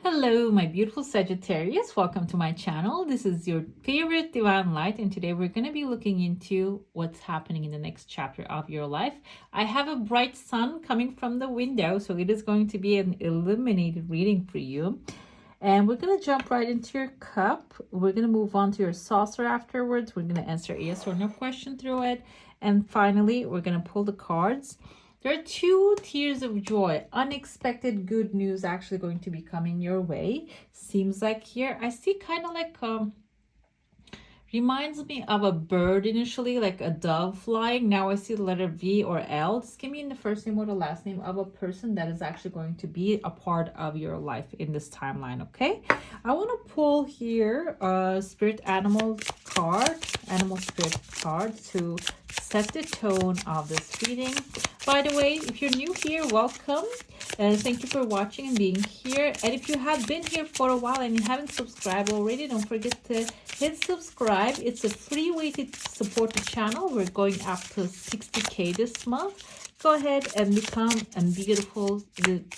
Hello, my beautiful Sagittarius. Welcome to my channel. This is your favorite divine light, and today we're going to be looking into what's happening in the next chapter of your life. I have a bright sun coming from the window, so it is going to be an illuminated reading for you. And we're going to jump right into your cup. We're going to move on to your saucer afterwards. We're going to answer a yes or no question through it. And finally, we're going to pull the cards. There are two tears of joy. Unexpected good news actually going to be coming your way. Seems like here, I see kind of like, reminds me of a bird initially, like a dove flying. Now I see the letter V or L. This can be in the first name or the last name of a person that is actually going to be a part of your life in this timeline, okay? I want to pull here a spirit animal card, animal spirit card to set the tone of this reading. By the way, if you're new here, welcome. Thank you for watching and being here. And if you have been here for a while and you haven't subscribed already, don't forget to hit subscribe. It's a free way to support the channel. We're going up to 60K this month. Go ahead and become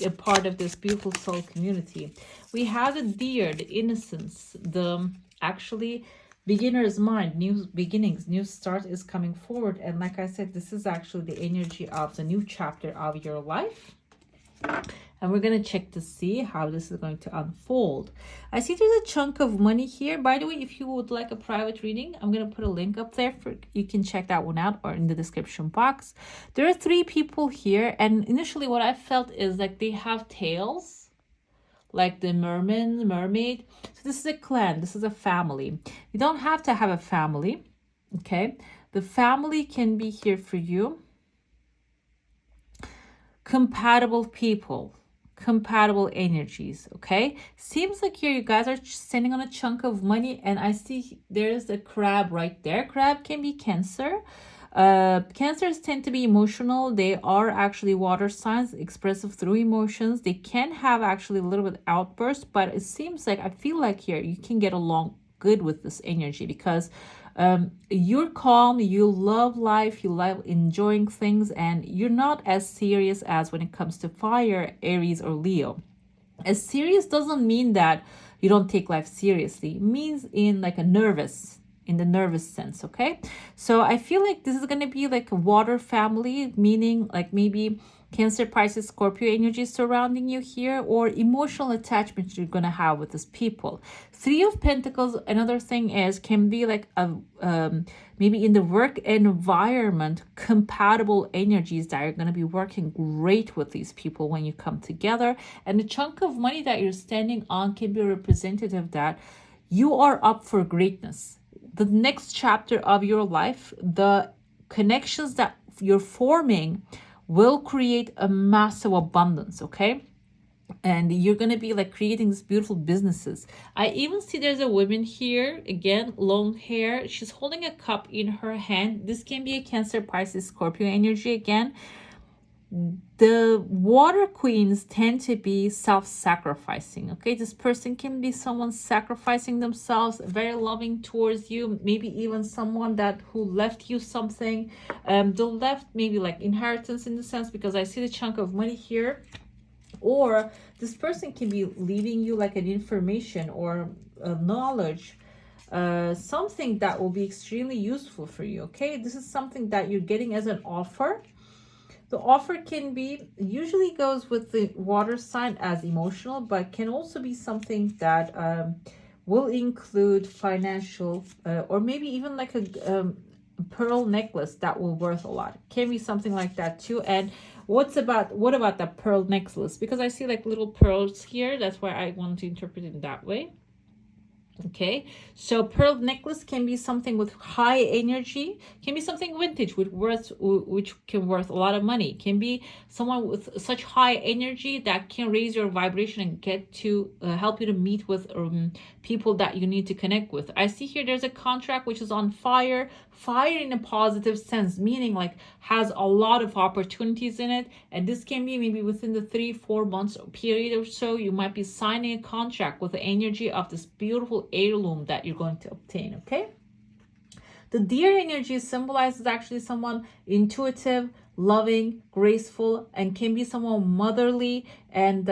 a part of this beautiful soul community. We have the deer, the innocence, the actually beginner's mind, new beginnings, new start is coming forward. And like I said, this is actually the energy of the new chapter of your life. And we're going to check to see how this is going to unfold. I see there's a chunk of money here. By the way, if you would like a private reading, I'm going to put a link up there for you can check that one out, or in the description box. There are three people here, and initially what I felt is like they have tails, like the mermaid. So this is a clan, this is a family. You don't have to have a family, okay? The family can be here for you. Compatible people, compatible energies, okay? Seems like here you guys are standing on a chunk of money, and I see there's a crab right there. Crab can be Cancer. Cancers tend to be emotional. They are actually water signs, expressive through emotions. They can have actually a little bit outburst, but it seems like, I feel like here you can get along good with this energy because you're calm, you love life, you love enjoying things, and you're not as serious as when it comes to fire, Aries or Leo. As serious doesn't mean that you don't take life seriously. It means in like in the nervous sense, okay? So I feel like this is going to be like a water family, meaning like maybe Cancer, Pisces, Scorpio energy surrounding you here, or emotional attachment you're going to have with these people. Three of Pentacles, another thing is, can be like a maybe in the work environment, compatible energies that are going to be working great with these people when you come together. And the chunk of money that you're standing on can be representative that you are up for greatness. The next chapter of your life, the connections that you're forming will create a massive abundance, okay? And you're going to be like creating these beautiful businesses. I even see there's a woman here, again, long hair. She's holding a cup in her hand. This can be a Cancer, Pisces, Scorpio energy again. The water queens tend to be self-sacrificing, okay? This person can be someone sacrificing themselves, very loving towards you, maybe even someone who left you something. They left maybe like inheritance in the sense, because I see the chunk of money here. Or this person can be leaving you like an information or knowledge, something that will be extremely useful for you, okay? This is something that you're getting as an offer. The offer can be, usually goes with the water sign as emotional, but can also be something that will include financial, or maybe even like a pearl necklace that will worth a lot. Can be something like that too. And what about that pearl necklace? Because I see like little pearls here. That's why I want to interpret it that way. Okay, so pearl necklace can be something with high energy, can be something vintage which can worth a lot of money, can be someone with such high energy that can raise your vibration and get to help you to meet with people that you need to connect with. I see here there's a contract which is on fire in a positive sense, meaning like has a lot of opportunities in it. And this can be maybe within the 3-4 months period or so, you might be signing a contract with the energy of this beautiful heirloom that you're going to obtain, okay? The deer energy symbolizes actually someone intuitive, loving, graceful, and can be someone motherly. And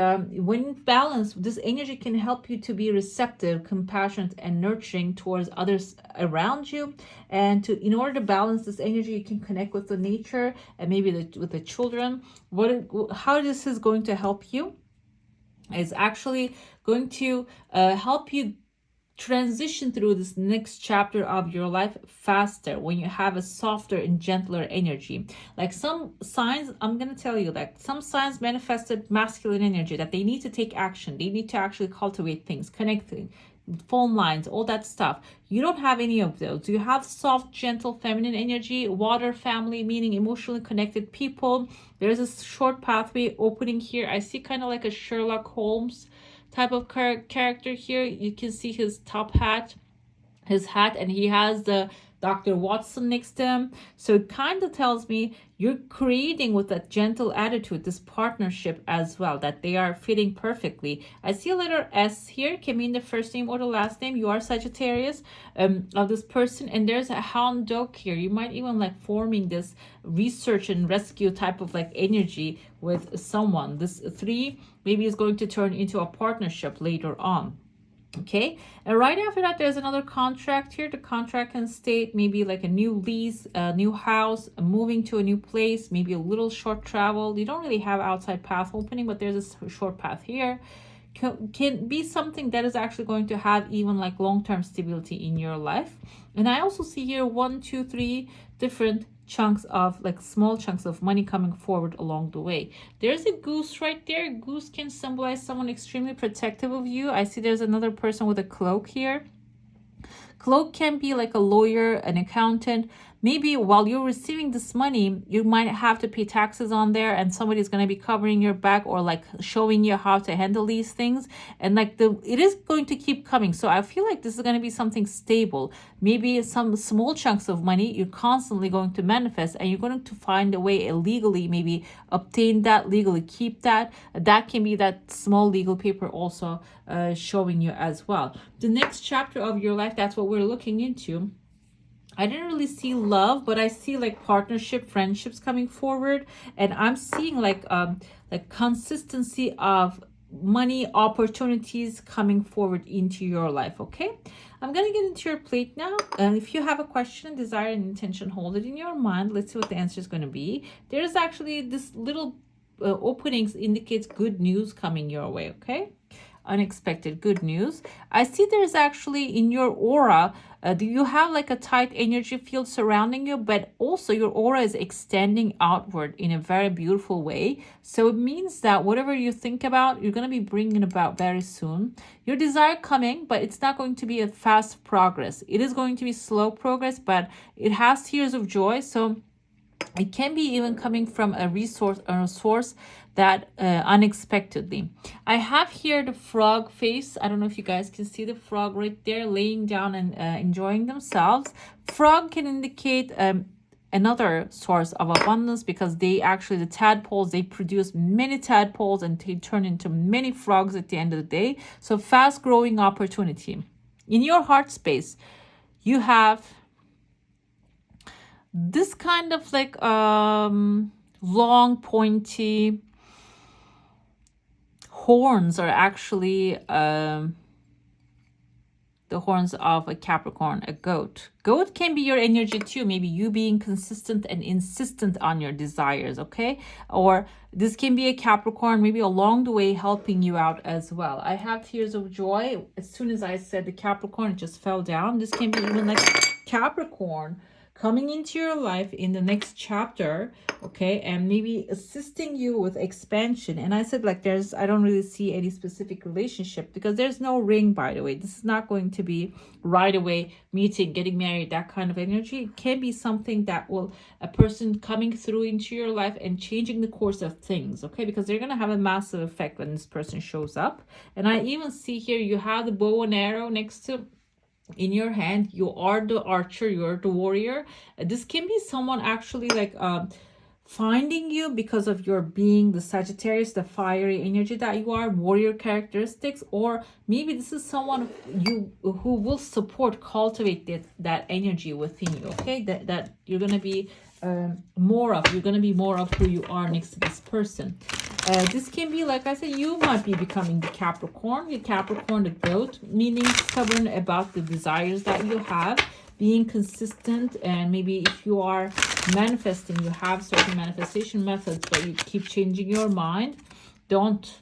when balanced, this energy can help you to be receptive, compassionate, and nurturing towards others around you. And in order to balance this energy, you can connect with the nature and maybe with the children. How this is going to help you is actually going to help you transition through this next chapter of your life faster when you have a softer and gentler energy. Like some signs, I'm going to tell you that some signs manifested masculine energy, that they need to take action, they need to actually cultivate things, connecting, phone lines, all that stuff. You don't have any of those. You have soft, gentle, feminine energy, water family, meaning emotionally connected people. There's a short pathway opening here. I see kind of like a Sherlock Holmes type of character here. You can see his his hat, and he has the Dr. Watson next to him. So it kind of tells me you're creating with that gentle attitude this partnership as well, that they are fitting perfectly. I see a letter S here, can mean the first name or the last name. You are Sagittarius of this person, and there's a hound dog here. You might even like forming this research and rescue type of like energy with someone. This 3 maybe is going to turn into a partnership later on. Okay, and right after that, there's another contract here. The contract can state maybe like a new lease, a new house, moving to a new place, maybe a little short travel. You don't really have outside path opening, but there's a short path here. Can be something that is actually going to have even like long-term stability in your life. And I also see here 1, 2, 3 different chunks of like small chunks of money coming forward along the way. There's a goose right there. Goose can symbolize someone extremely protective of you. I see there's another person with a cloak here. Cloak can be like a lawyer, an accountant. Maybe while you're receiving this money, you might have to pay taxes on there, and somebody's going to be covering your back or like showing you how to handle these things. And like it is going to keep coming. So I feel like this is going to be something stable. Maybe some small chunks of money you're constantly going to manifest, and you're going to find a way illegally, maybe obtain that, legally keep that. That can be that small legal paper also showing you as well. The next chapter of your life, that's what we're looking into. I didn't really see love, but I see like partnership, friendships coming forward, and I'm seeing like consistency of money opportunities coming forward into your life. Okay, I'm gonna get into your plate now, and if you have a question, desire, and intention, hold it in your mind. Let's see what the answer is going to be. There's actually this little openings indicates good news coming your way. Okay, unexpected good news. I see there's actually in your aura, do you have like a tight energy field surrounding you, but also your aura is extending outward in a very beautiful way. So it means that whatever you think about, you're going to be bringing about very soon. Your desire coming, but it's not going to be a fast progress. It is going to be slow progress, but it has tears of joy. So it can be even coming from a resource or a source that unexpectedly. I have here the frog face. I don't know if you guys can see the frog right there laying down and enjoying themselves. Frog can indicate another source of abundance, because they actually, the tadpoles, they produce many tadpoles and they turn into many frogs at the end of the day. So fast growing opportunity. In your heart space, you have this kind of like long pointy horns are actually the horns of a Capricorn, a goat. Goat can be your energy too. Maybe you being consistent and insistent on your desires, okay? Or this can be a Capricorn, maybe along the way helping you out as well. I have tears of joy. As soon as I said the Capricorn, it just fell down. This can be even like Capricorn coming into your life in the next chapter, okay, and maybe assisting you with expansion. And I said like I don't really see any specific relationship, because there's no ring, by the way. This is not going to be right away meeting, getting married, that kind of energy. It can be something that will, a person coming through into your life and changing the course of things, okay, because they're going to have a massive effect when this person shows up. And I even see here you have the bow and arrow next to in your hand. You are the archer, you're the warrior. This can be someone actually like finding you because of your being the Sagittarius, the fiery energy that you are, warrior characteristics, or maybe this is someone you who will support, cultivate that energy within you. Okay, that you're gonna be more of. You're gonna be more of who you are next to this person. This can be, like I said, you might be becoming the Capricorn, the goat, meaning stubborn about the desires that you have, being consistent, and maybe if you are manifesting, you have certain manifestation methods, but you keep changing your mind. Don't,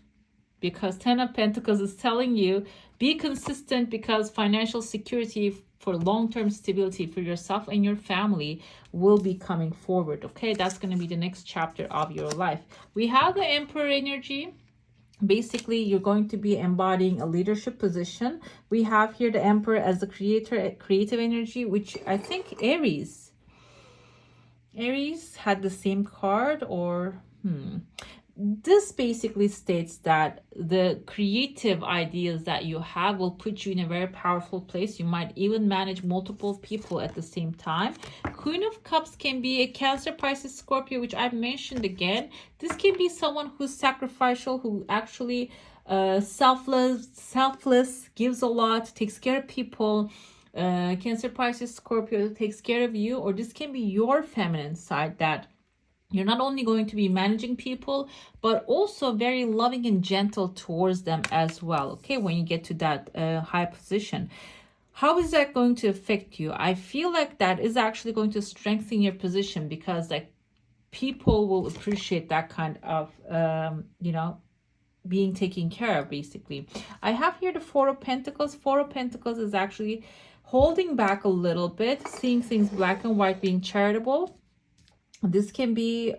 because 10 of Pentacles is telling you, be consistent, because financial security for long-term stability for yourself and your family will be coming forward. Okay, that's going to be the next chapter of your life. We have the Emperor energy. Basically, you're going to be embodying a leadership position. We have here the Emperor as the creative energy, which I think Aries had the same card, or this basically states that the creative ideas that you have will put you in a very powerful place. You might even manage multiple people at the same time. Queen of Cups can be a Cancer, Pisces, Scorpio, which I've mentioned again. This can be someone who's sacrificial, who actually selfless, gives a lot, takes care of people. Cancer, Pisces, Scorpio takes care of you, or this can be your feminine side, that you're not only going to be managing people, but also very loving and gentle towards them as well. Okay, when you get to that high position. How is that going to affect you? I feel like that is actually going to strengthen your position, because like people will appreciate that kind of, being taken care of, basically. I have here the Four of Pentacles. Four of Pentacles is actually holding back a little bit, seeing things black and white, being charitable. This can be,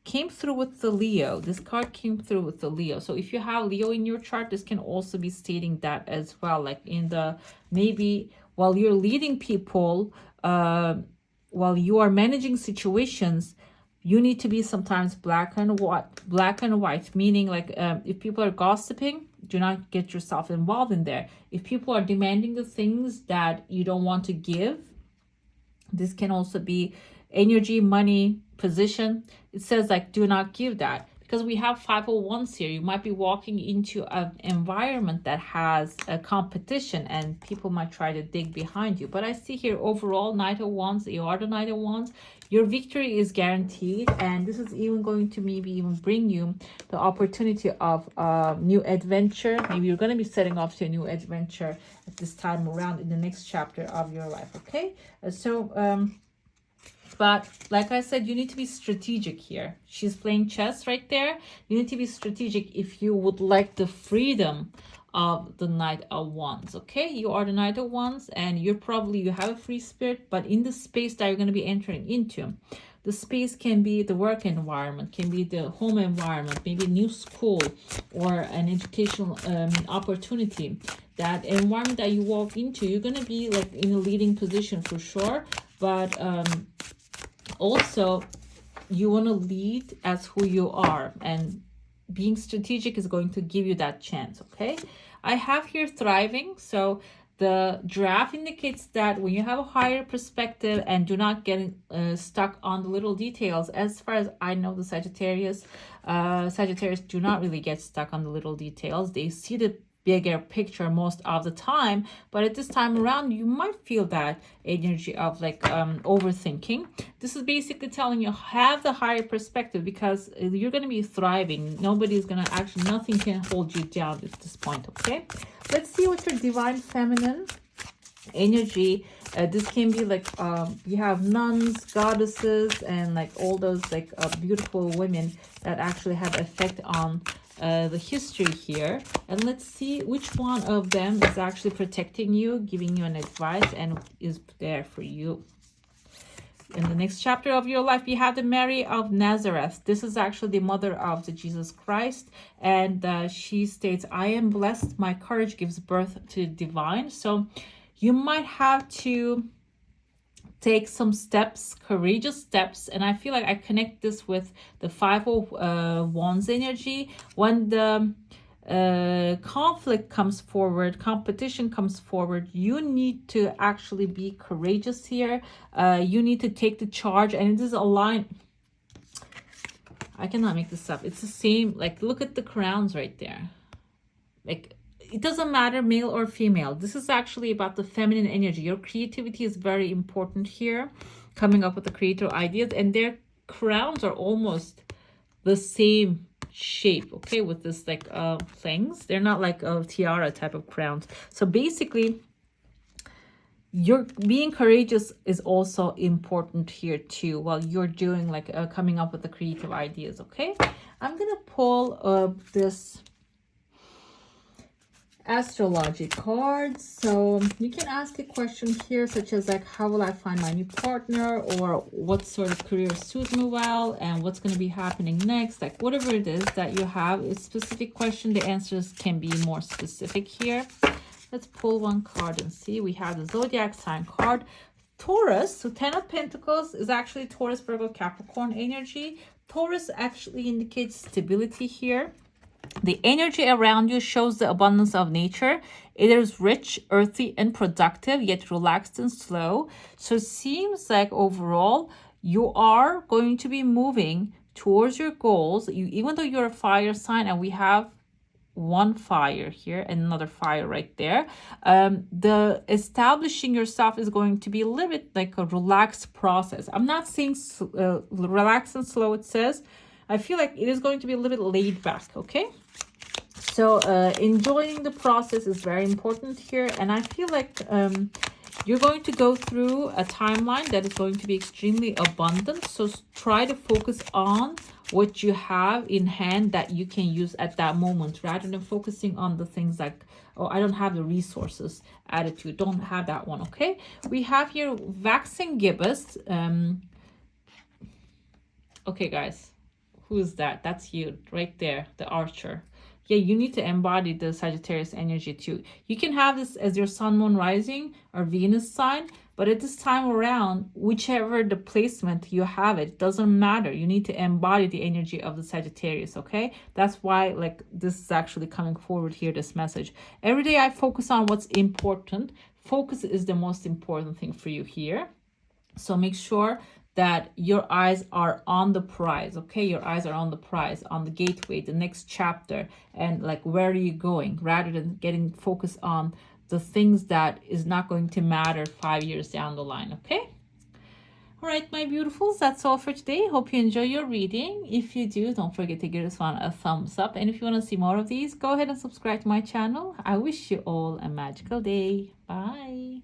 came through with the Leo. This card came through with the Leo. So if you have Leo in your chart, this can also be stating that as well. Like in the, maybe while you're leading people, while you are managing situations, you need to be sometimes black and white, meaning like if people are gossiping, do not get yourself involved in there. If people are demanding the things that you don't want to give, this can also be energy, money, position. It says like, do not give that, because we have 501s here. You might be walking into an environment that has a competition, and people might try to dig behind you. But I see here overall, Knight of Wands, you are the Knight of Wands. Your victory is guaranteed, and this is even going to maybe even bring you the opportunity of a new adventure. Maybe you're going to be setting off to a new adventure at this time around in the next chapter of your life. Okay, but like I said, you need to be strategic here. She's playing chess right there. You need to be strategic if you would like the freedom of the Knight of Wands. Okay, you are the Knight of Wands, and you have a free spirit, but in the space that you're going to be entering into, the space can be the work environment, can be the home environment, maybe a new school or an educational opportunity. That environment that you walk into, you're going to be like in a leading position for sure, but also you want to lead as who you are, and being strategic is going to give you that chance. Okay, I have here thriving. So the giraffe indicates that when you have a higher perspective and do not get stuck on the little details. As far as I know, the Sagittarius do not really get stuck on the little details. They see the bigger picture most of the time, but at this time around you might feel that energy of like overthinking. This is basically telling you, have the higher perspective, because you're going to be thriving. Nobody's going to actually, nothing can hold you down at this point. Okay, let's see what your divine feminine energy. This can be like you have nuns, goddesses, and like all those like beautiful women that actually have effect on the history here. And let's see which one of them is actually protecting you, giving you an advice, and is there for you. In the next chapter of your life, you have the Mary of Nazareth. This is actually the mother of the Jesus Christ, and she states, I am blessed, my courage gives birth to the divine. So you might have to take some steps, courageous steps, and I feel like I connect this with the Five of Wands energy. When the conflict comes forward, competition comes forward, you need to actually be courageous here. You need to take the charge, and it is aligned. I cannot make this up. It's the same. Like, look at the crowns right there. Like, it doesn't matter male or female. This is actually about the feminine energy. Your creativity is very important here, coming up with the creative ideas, and their crowns are almost the same shape, okay, with this like things. They're not like a tiara type of crowns. So basically, you're being courageous is also important here too, while you're doing like coming up with the creative ideas. Okay, I'm gonna pull this astrology cards, so you can ask a question here such as like, how will I find my new partner, or what sort of career suits me well, and what's going to be happening next. Like, whatever it is that you have, a specific question, the answers can be more specific here. Let's pull one card and see. We have the zodiac sign card, Taurus. So 10 of Pentacles is actually Taurus, Virgo, Capricorn energy. Taurus actually indicates stability here. The energy around you shows the abundance of nature. It is rich, earthy, and productive, yet relaxed and slow. So it seems like overall you are going to be moving towards your goals. Even though you're a fire sign, and we have one fire here and another fire right there, the establishing yourself is going to be a little bit like a relaxed process. I'm not saying relaxed and slow, it says. I feel like it is going to be a little bit laid back, okay? So enjoying the process is very important here. And I feel like you're going to go through a timeline that is going to be extremely abundant. So try to focus on what you have in hand that you can use at that moment, rather than focusing on the things like, oh, I don't have the resources attitude. Don't have that one, okay? We have here Vaxing Gibbous. Okay, guys. Who is that? That's you right there, the archer. Yeah, you need to embody the Sagittarius energy too. You can have this as your sun, moon, rising, or Venus sign, but at this time around, whichever the placement you have, it doesn't matter. You need to embody the energy of the Sagittarius, okay? That's why like this is actually coming forward here, this message. Every day I focus on what's important. Focus is the most important thing for you here. So make sure that your eyes are on the prize, okay? Your eyes are on the prize, on the gateway, the next chapter, and like, where are you going, rather than getting focused on the things that is not going to matter 5 years down the line, okay? All right, my beautifuls, that's all for today. Hope you enjoy your reading. If you do, don't forget to give this one a thumbs up. And if you want to see more of these, go ahead and subscribe to my channel. I wish you all a magical day. Bye.